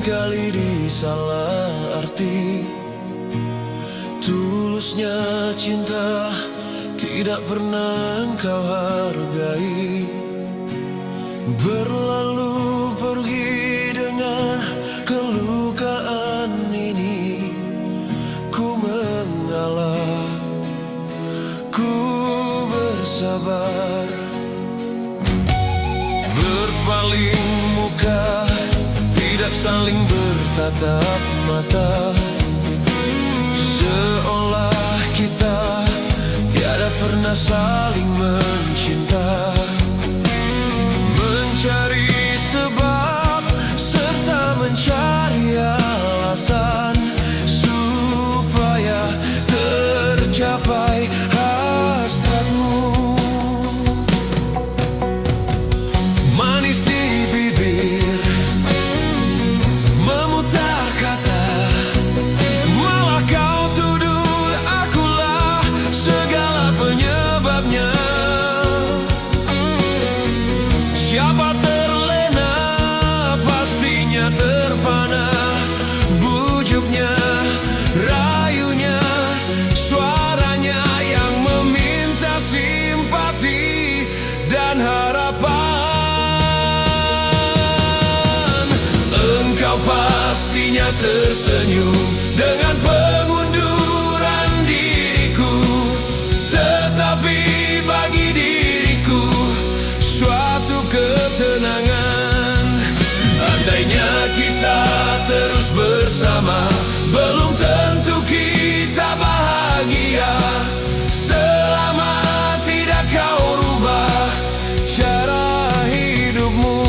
seringkali disalah arti. Tulusnya cinta tidak pernah engkau hargai. Berlalu pergi dengan kelukaan ini. Ku mengalah, ku bersabar. Berpaling muka, tidak saling bertatap mata. Seolah kita tiada pernah saling mencinta. Mencari sebab serta mencari alasan supaya tercapai hasratmu. Manis di bibir, memutar kata, malah kau tuduh akulah segala penyebabnya. Siapa terlena pastinya terpana. Bujuknya, rayunya, suaranya yang meminta simpati dan harapan. Engkau pastinya tersenyum dengan pengunduran diriku, tetapi bagi diriku suatu ketenangan. Andainya kita terus bersama, belum tentu kita bahagia. Selama tidak kau rubah cara hidupmu.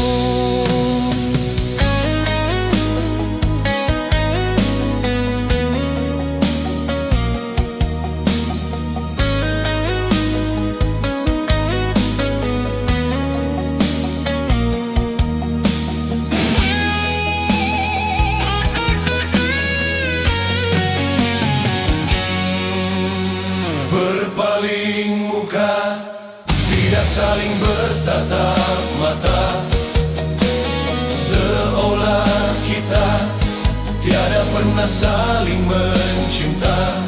Berpaling muka, tidak saling bertatap mata. Seolah kita tiada pernah saling mencinta.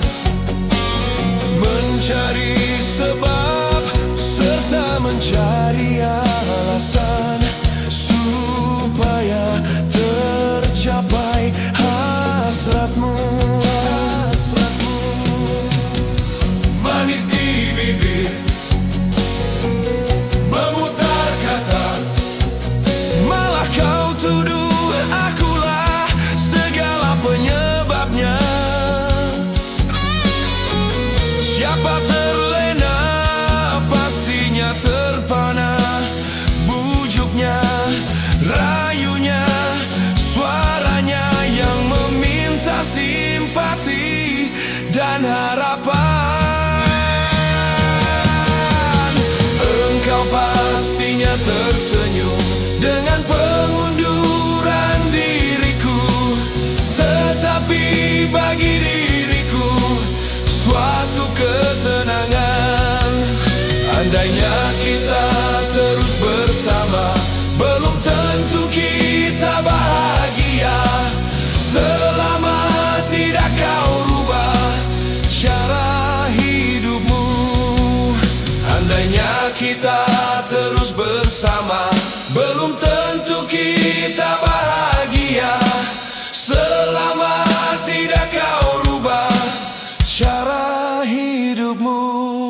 Mencari sebab serta mencari alasan supaya tercapai hasratmu. Manis di bibir, memutar kata, malah kau tuduh akulah segala penyebabnya. Siapa terlena pastinya terpana. Bujuknya, rayunya, suaranya yang meminta simpati dan harapan. Engkau pastinya tersenyum dengan pengunduran diriku, tetapi bagi diriku suatu ketenangan. Andainya kita terus bersama, belum tentu kita bahagia. Selama tidak kau rubah cara hidupmu. Andainya kita terus bersama, belum tentu kita bahagia. Selama tidak kau rubah cara hidupmu.